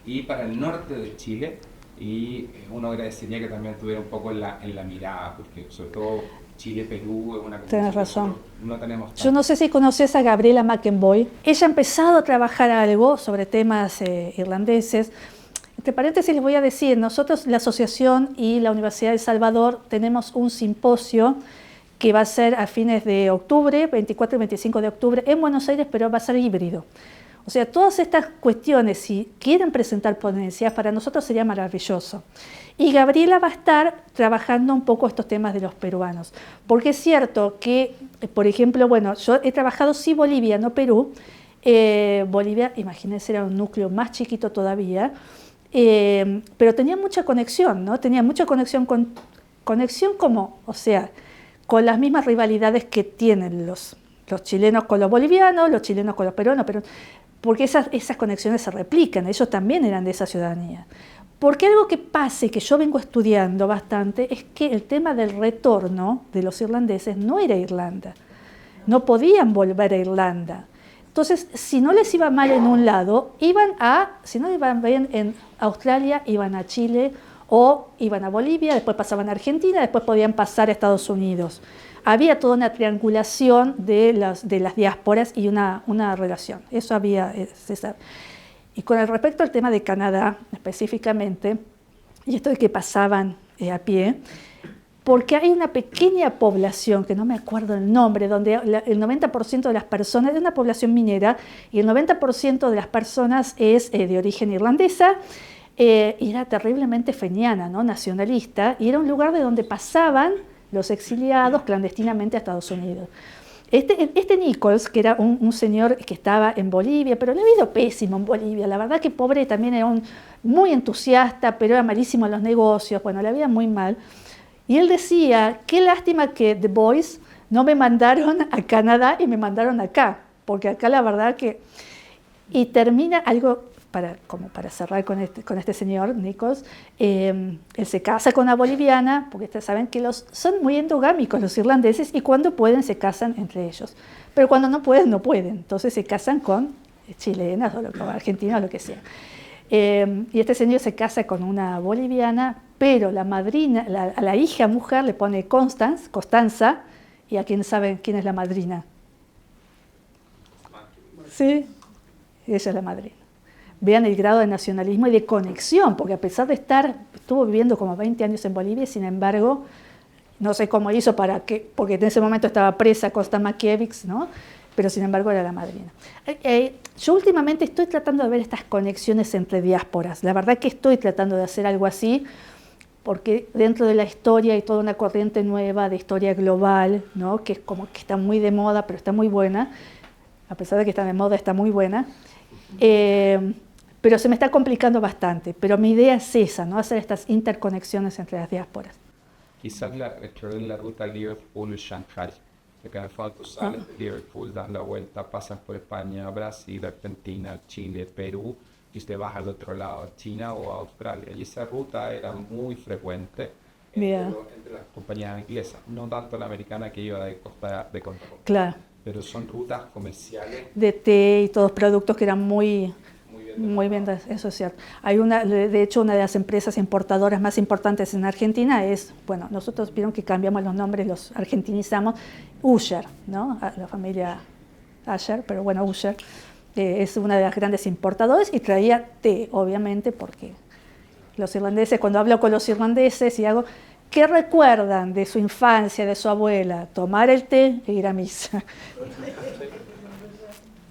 y para el norte de Chile. Y uno agradecería que también tuviera un poco en la mirada, porque sobre todo Chile-Perú es una conexión. Tienes razón. que no tenemos Yo tanto. no sé si conoces a Gabriela McEnboy. Ella ha empezado a trabajar algo sobre temas irlandeses. Entre paréntesis les voy a decir, nosotros, la asociación y la Universidad de El Salvador, tenemos un simposio que va a ser a fines de octubre, 24 y 25 de octubre, en Buenos Aires, pero va a ser híbrido. O sea, todas estas cuestiones, si quieren presentar ponencias, para nosotros sería maravilloso. Y Gabriela va a estar trabajando un poco estos temas de los peruanos. Porque es cierto que, por ejemplo, bueno, yo he trabajado sí Bolivia, no Perú. Bolivia, imagínense, era un núcleo más chiquito todavía, pero tenía mucha conexión, ¿no? Tenía mucha conexión como, o sea, con las mismas rivalidades que tienen los chilenos con los bolivianos, los chilenos con los peruanos, porque esas conexiones se replican, ellos también eran de esa ciudadanía. Porque algo que pasa y que yo vengo estudiando bastante es que el tema del retorno de los irlandeses no era Irlanda, no podían volver a Irlanda. Entonces, si no les iba mal en un lado, si no iban bien en Australia, iban a Chile o iban a Bolivia, después pasaban a Argentina, después podían pasar a Estados Unidos. Había toda una triangulación de las diásporas y una relación. Eso había, César. Y con respecto al tema de Canadá específicamente, y esto de que pasaban a pie, porque hay una pequeña población, que no me acuerdo el nombre, donde el 90% de las personas es una población minera y el 90% de las personas es de origen irlandesa, y era terriblemente feniana, ¿no? Nacionalista, y era un lugar de donde pasaban los exiliados clandestinamente a Estados Unidos. Este Nichols, que era un señor que estaba en Bolivia, pero le había ido pésimo en Bolivia, la verdad que pobre también era muy entusiasta, pero era malísimo en los negocios, bueno, le había muy mal. Y él decía, qué lástima que The Boys no me mandaron a Canadá y me mandaron acá, porque acá la verdad que... Y termina algo, como para cerrar con este señor, Nichols, él se casa con una boliviana, porque ustedes saben que son muy endogámicos los irlandeses, y cuando pueden se casan entre ellos. Pero cuando no pueden, no pueden. Entonces se casan con chilenas o argentinas o lo que sea. Y este señor se casa con una boliviana, pero la madrina, a la hija mujer le pone Constanza, y ¿a quién saben quién es la madrina? Sí, ella es la madrina. Vean el grado de nacionalismo y de conexión, porque a pesar de estuvo viviendo como 20 años en Bolivia, sin embargo, no sé cómo hizo porque en ese momento estaba presa Costa Makiewicz, ¿no? Pero sin embargo era la madrina. Yo últimamente estoy tratando de ver estas conexiones entre diásporas. La verdad que estoy tratando de hacer algo así, porque dentro de la historia hay toda una corriente nueva de historia global, ¿no? Que es como que está muy de moda, pero está muy buena. A pesar de que está de moda, está muy buena. Pero se me está complicando bastante. Pero mi idea es esa, ¿no? Hacer estas interconexiones entre las diásporas. Quizás la ruta Liverpool-Shanghai. De cada falta salen de Liverpool, dan la vuelta, pasan por España, Brasil, Argentina, Chile, Perú, y usted baja al otro lado, a China o a Australia. Y esa ruta era muy frecuente entre las compañías inglesas, no tanto la americana que iba de costa a costa. Claro. Pero son rutas comerciales. De té y todos productos que eran muy bien, eso es cierto. De hecho, una de las empresas importadoras más importantes en Argentina es, bueno, nosotros vieron que cambiamos los nombres, los argentinizamos, Usher, ¿no? La familia Usher, pero bueno, Usher es una de las grandes importadoras y traía té, obviamente, porque los irlandeses, cuando hablo con los irlandeses y hago, ¿qué recuerdan de su infancia, de su abuela? Tomar el té e ir a misa.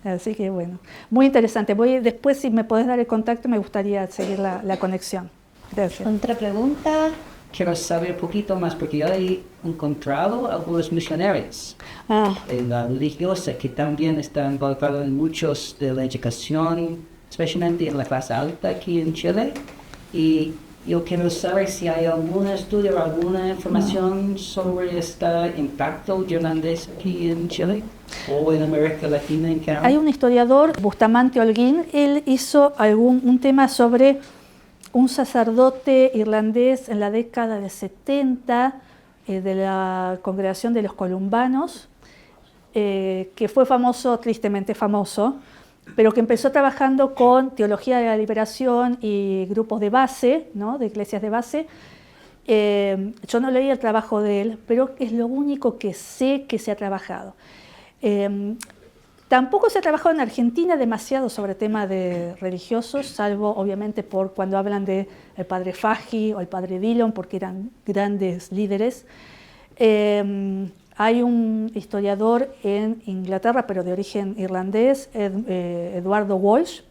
Así que bueno, muy interesante. Después, si me podés dar el contacto, me gustaría seguir la conexión. Gracias. Otra pregunta, quiero saber un poquito más, porque yo he encontrado algunos misioneros en la religiosa que también están involucrados en muchos de la educación, especialmente en la clase alta aquí en Chile. Y yo quiero saber si hay algún estudio o alguna información sobre este impacto irlandés aquí en Chile o en América Latina en general. Hay un historiador, Bustamante Holguín, él hizo un tema sobre un sacerdote irlandés en la década de 70 de la congregación de los columbanos, que fue famoso, tristemente famoso, pero que empezó trabajando con teología de la liberación y grupos de base, ¿no? De iglesias de base. Yo no leí el trabajo de él, pero es lo único que sé que se ha trabajado. Tampoco se ha trabajado en Argentina demasiado sobre temas de religiosos, salvo obviamente por cuando hablan del padre Faggi o el padre Dillon, porque eran grandes líderes. Hay un historiador en Inglaterra, pero de origen irlandés, Eduardo Walsh.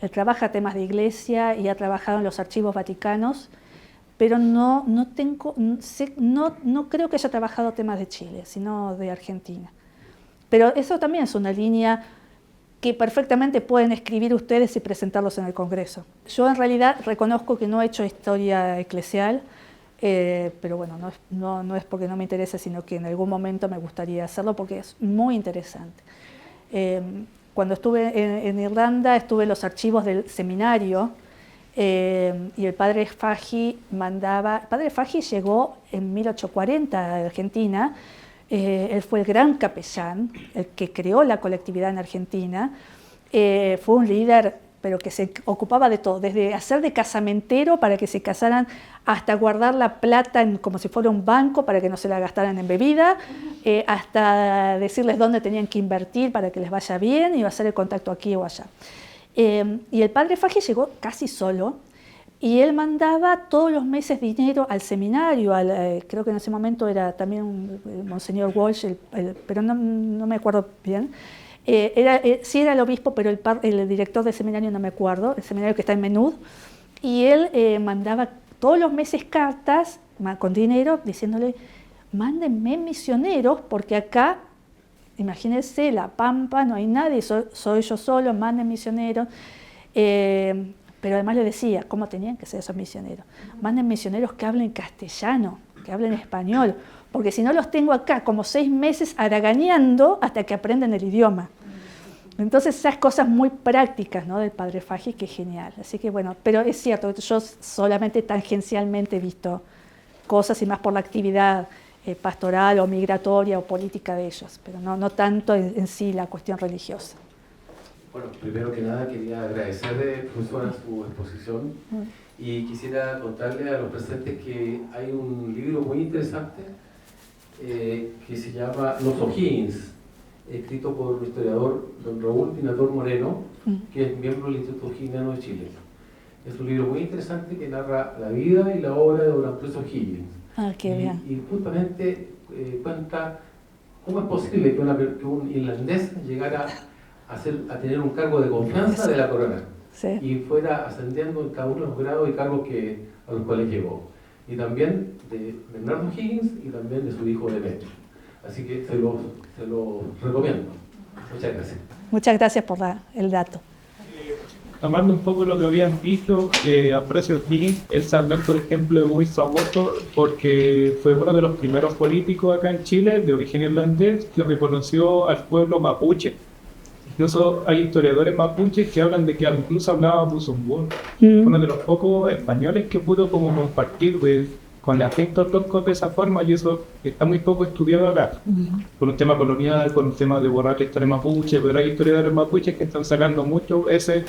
Él trabaja temas de iglesia y ha trabajado en los archivos vaticanos, pero no creo que haya trabajado temas de Chile, sino de Argentina. Pero eso también es una línea que perfectamente pueden escribir ustedes y presentarlos en el Congreso. Yo en realidad reconozco que no he hecho historia eclesial, pero bueno, no es porque no me interese, sino que en algún momento me gustaría hacerlo porque es muy interesante. Cuando estuve en Irlanda, estuve en los archivos del seminario y el padre Faggi el padre Faggi llegó en 1840 a Argentina. Él fue el gran capellán, el que creó la colectividad en Argentina. Fue un líder, pero que se ocupaba de todo, desde hacer de casamentero para que se casaran, hasta guardar la plata como si fuera un banco para que no se la gastaran en bebida, hasta decirles dónde tenían que invertir para que les vaya bien y hacer el contacto aquí o allá. Y el padre Faggi llegó casi solo, y él mandaba todos los meses dinero al seminario, creo que en ese momento era también Monseñor Walsh, pero no me acuerdo bien. Sí era el obispo, pero el director del seminario no me acuerdo, el seminario que está en Menud, y él mandaba todos los meses cartas con dinero diciéndole, mándenme misioneros, porque acá, imagínense, La Pampa, no hay nadie, soy yo solo, manden misioneros. Pero además le decía, ¿cómo tenían que ser esos misioneros? Manden misioneros que hablen castellano, que hablen español, porque si no los tengo acá como 6 meses haraganeando hasta que aprenden el idioma. Entonces esas cosas muy prácticas, ¿no?, del padre Faggi, que es genial. Así que bueno, pero es cierto, yo solamente tangencialmente he visto cosas y más por la actividad pastoral o migratoria o política de ellos, pero no tanto en sí la cuestión religiosa. Bueno, primero que nada quería agradecerle, profesora, su exposición y quisiera contarle a los presentes que hay un libro muy interesante que se llama Los O'Higgins, escrito por el historiador don Raúl Pinator Moreno, que es miembro del Instituto O'Higginiano de Chile. Es un libro muy interesante que narra la vida y la obra de don Ambrosio O'Higgins. Ah, qué bien. Y justamente cuenta cómo es posible que un irlandés llegara a tener un cargo de confianza de la corona, sí, y fuera ascendiendo en cada uno de los grados y cargos a los cuales llegó. Y también de Bernardo O'Higgins y también de su hijo Demetrio. Así que se los recomiendo. Muchas gracias. Muchas gracias por el dato. Tomando un poco lo que habían visto, Ambrosio O'Higgins, él se habla, por ejemplo, muy famoso porque fue uno de los primeros políticos acá en Chile, de origen irlandés, que reconoció al pueblo mapuche. Incluso hay historiadores mapuches que hablan de que incluso hablaba Puzumbún, uno de los pocos españoles que pudo como compartir con la gente autóctona de esa forma, y eso está muy poco estudiado acá, por un tema colonial, por un tema de borrar la historia mapuche, pero hay historiadores mapuches que están sacando mucho ese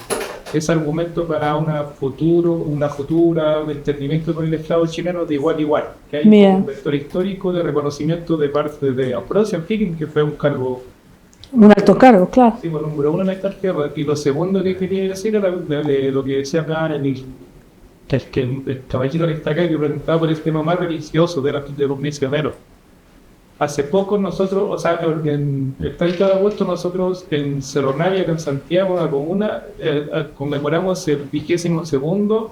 argumento para una futura entendimiento con el Estado chileno de igual a igual, que hay un vector histórico de reconocimiento de parte de Ambrosio O'Higgins, que fue un cargo, un alto cargo, claro. Sí, bueno, número 1 en esta tierra. Y lo segundo que quería decir era lo que decía acá es que el caballero que está acá, que preguntaba por el tema más religioso de los misioneros. Hace poco nosotros, o sea, el 30 de agosto nosotros en Cerro Navia, en Santiago, la comuna, conmemoramos el 22º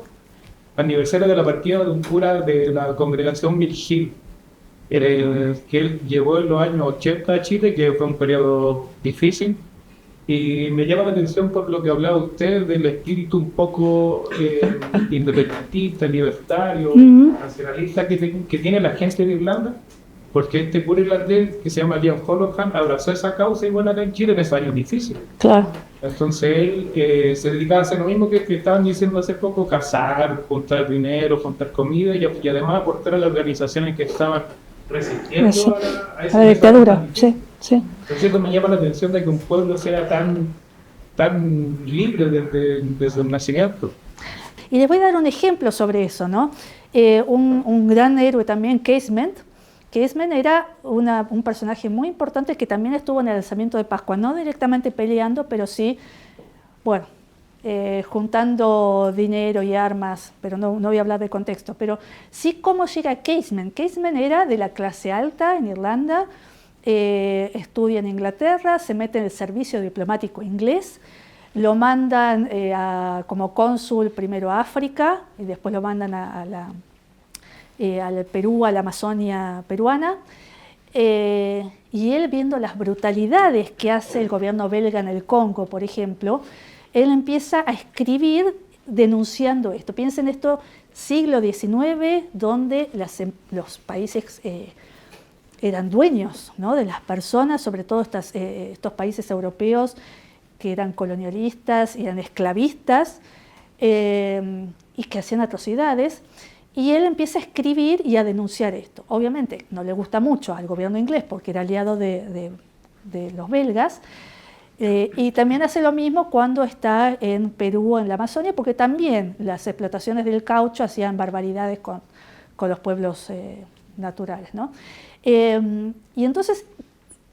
aniversario de la partida de un cura de la congregación Virgil, que él llegó en los años 80 a Chile, que fue un periodo difícil, y me llama la atención por lo que hablaba usted del espíritu un poco independentista, libertario, nacionalista que tiene la gente de Irlanda, porque este cura irlandés que se llama Liam Holohan abrazó esa causa igual acá en Chile en esos años difíciles. Claro. Entonces él se dedicaba a hacer lo mismo que estaban diciendo hace poco: cazar, juntar dinero, juntar comida y además aportar a las organizaciones que estaban resistiendo a esa dictadura. Sí, sí. Entonces me llama la atención de que un pueblo sea tan libre desde su nacimiento. Y les voy a dar un ejemplo sobre eso, ¿no? Un gran héroe también, Casement. Casement era un personaje muy importante que también estuvo en el alzamiento de Pascua, no directamente peleando, pero sí, bueno, juntando dinero y armas, pero no voy a hablar del contexto, pero sí cómo llega Casement. Casement era de la clase alta en Irlanda, estudia en Inglaterra, se mete en el servicio diplomático inglés, lo mandan como cónsul primero a África y después lo mandan al Perú, a la Amazonia peruana, y él, viendo las brutalidades que hace el gobierno belga en el Congo, por ejemplo, él empieza a escribir denunciando esto. Piensen esto, siglo XIX, donde los países eran dueños, ¿no?, de las personas, sobre todo estos países europeos que eran colonialistas, eran esclavistas, y que hacían atrocidades. Y él empieza a escribir y a denunciar esto. Obviamente no le gusta mucho al gobierno inglés porque era aliado de los belgas, y también hace lo mismo cuando está en Perú, en la Amazonia, porque también las explotaciones del caucho hacían barbaridades con los pueblos naturales, ¿no? Y entonces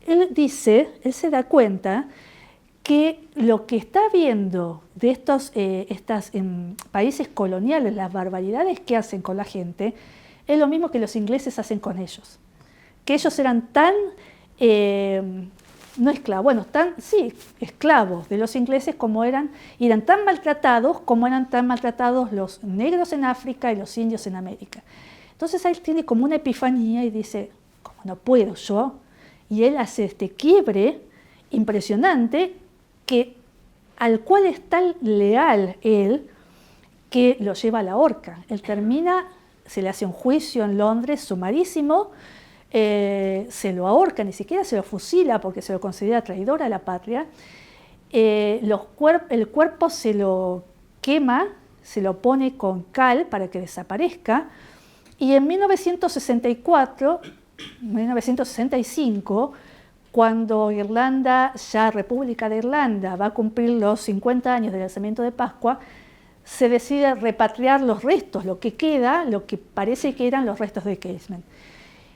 él se da cuenta que lo que está viendo de estos países coloniales, las barbaridades que hacen con la gente, es lo mismo que los ingleses hacen con ellos. Que ellos eran tan, no esclavos, bueno, sí, esclavos de los ingleses como eran tan maltratados como eran tan maltratados los negros en África y los indios en América. Entonces él tiene como una epifanía y dice, ¿cómo no puedo yo, y él hace este quiebre impresionante al cual es tan leal él que lo lleva a la horca. Él termina, se le hace un juicio en Londres sumarísimo, se lo ahorca, ni siquiera se lo fusila porque se lo considera traidor a la patria. El cuerpo se lo quema, se lo pone con cal para que desaparezca, y en 1965, cuando Irlanda, ya República de Irlanda, va a cumplir los 50 años del alzamiento de Pascua, se decide repatriar los restos, lo que queda, lo que parece que eran los restos de Casement.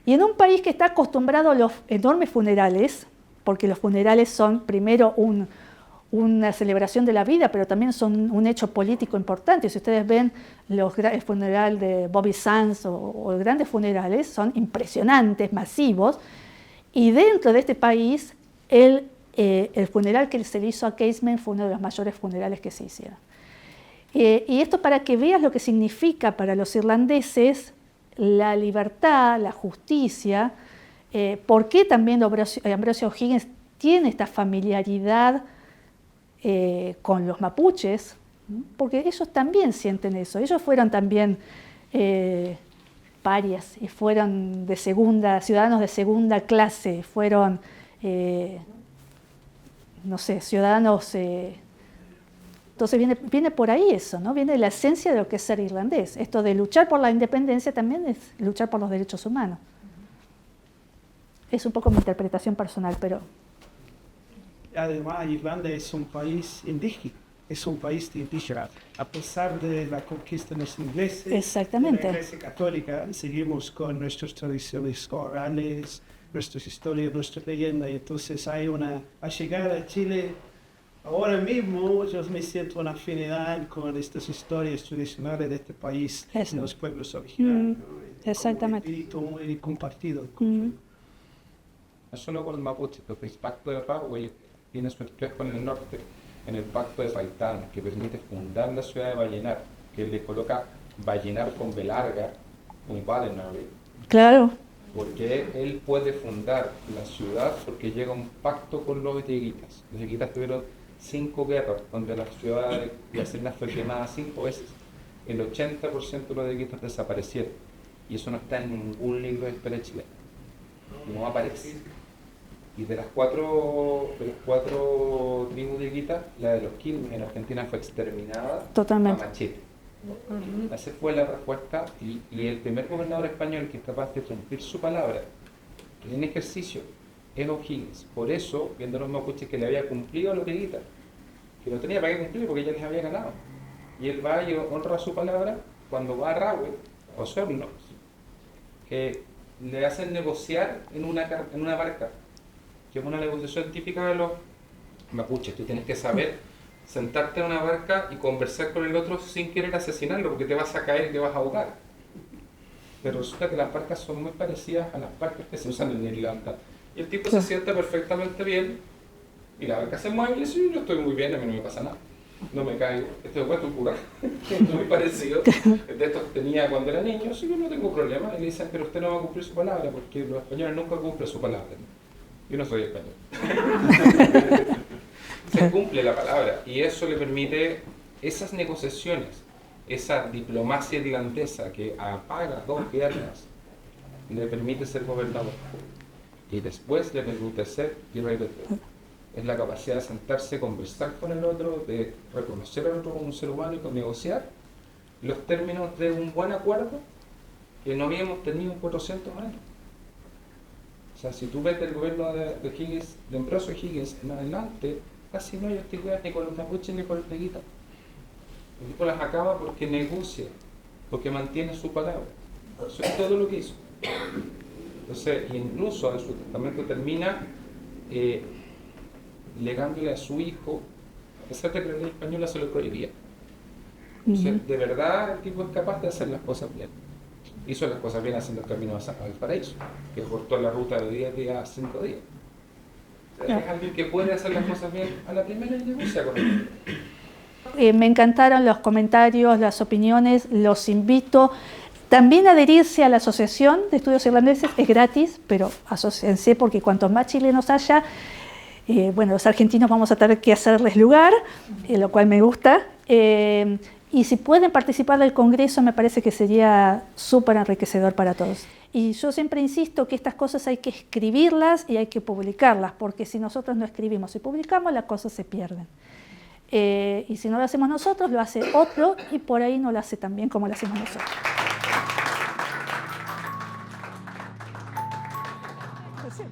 Y en un país que está acostumbrado a los enormes funerales, porque los funerales son primero una celebración de la vida, pero también son un hecho político importante. Si ustedes ven el funeral de Bobby Sands o grandes funerales, son impresionantes, masivos. Y dentro de este país, el funeral que se le hizo a Casement fue uno de los mayores funerales que se hicieron. Y esto para que veas lo que significa para los irlandeses la libertad, la justicia, por qué también Ambrosio O'Higgins tiene esta familiaridad con los mapuches, porque ellos también sienten eso. Ellos fueron también parias y fueron ciudadanos de segunda clase, fueron, ciudadanos. Entonces viene por ahí eso, ¿no? Viene la esencia de lo que es ser irlandés. Esto de luchar por la independencia también es luchar por los derechos humanos. Es un poco mi interpretación personal, pero... Además, Irlanda es un país indígena, es un país indígena. A pesar de la conquista de los ingleses, exactamente, de la Iglesia Católica, seguimos con nuestras tradiciones orales, nuestras historias, nuestra leyenda. Y entonces al llegar a Chile, ahora mismo yo me siento una afinidad con estas historias tradicionales de este país, de los pueblos originarios. Exactamente. Un espíritu muy compartido. No solo con el mapuche, porque el pacto de Rahway tiene su espejo en el norte, en el pacto de Paitán, que permite fundar la ciudad de Vallenar, que le coloca Vallenar con B larga, un Valenary. Claro. Porque él puede fundar la ciudad porque llega a un pacto con los yeguitas. Los yeguitas tuvieron 5 guerras, donde la ciudad de La Serena fue quemada 5 veces. El 80% de los yeguitas desaparecieron. Y eso no está en ningún libro de historia chilena. No aparece. Y de las cuatro tribus yeguitas, la de los Quilmes en Argentina fue exterminada totalmente a machete. Esa fue la respuesta, y el primer gobernador español que es capaz de cumplir su palabra en ejercicio es O'Higgins. Por eso, viendo los mapuches que le había cumplido a los yeguitas, que no tenía para qué cumplir porque ya les había ganado. Y él va y honra su palabra cuando va a Rahway, o Osorno, que le hacen negociar en una barca, que es una negociación típica de los mapuches. Tú tienes que saber sentarte en una barca y conversar con el otro sin querer asesinarlo, porque te vas a caer y te vas a ahogar. Pero resulta que las barcas son muy parecidas a las barcas que se usan en Irlanda. Y el tipo se sienta perfectamente bien, y la barca se mueve y dice: yo estoy muy bien, a mí no me pasa nada. No me caigo, esto es tu cura, muy parecido. De estos tenía cuando era niño, sí, yo no tengo problema. Y le dicen: pero usted no va a cumplir su palabra, porque los españoles nunca cumplen su palabra. Yo no soy español. Se cumple la palabra, y eso le permite esas negociaciones, esa diplomacia irlandesa que apaga 2 guerras, le permite ser gobernador. Y después le permite ser virrey del Perú. Es la capacidad de sentarse, conversar con el otro, de reconocer al otro como un ser humano y con negociar los términos de un buen acuerdo que no habíamos tenido en 400 años. O sea, si tú ves el gobierno de Higgins, de Ambrosio O'Higgins en adelante, casi no hay hostilidades ni con los mapuches ni con los yeguitas. El tipo las acaba porque negocia, porque mantiene su palabra. Eso es todo lo que hizo. Entonces, incluso en su testamento termina legándole a su hijo, a pesar de que la ley española se lo prohibía. Entonces, de verdad, el tipo es capaz de hacer las cosas bien. Hizo las cosas bien haciendo el camino al paraíso, que cortó la ruta de 10 días a 5 días. O sea, es alguien que puede hacer las cosas bien a la primera y negocia con él. Me encantaron los comentarios, las opiniones, los invito También adherirse a la Asociación de Estudios Irlandeses es gratis, pero asóciense porque cuanto más chilenos haya, bueno, los argentinos vamos a tener que hacerles lugar, lo cual me gusta. Y si pueden participar del Congreso, me parece que sería súper enriquecedor para todos. Y yo siempre insisto que estas cosas hay que escribirlas y hay que publicarlas, porque si nosotros no escribimos y publicamos, las cosas se pierden. Y si no lo hacemos nosotros, lo hace otro y por ahí no lo hace tan bien como lo hacemos nosotros. Sí.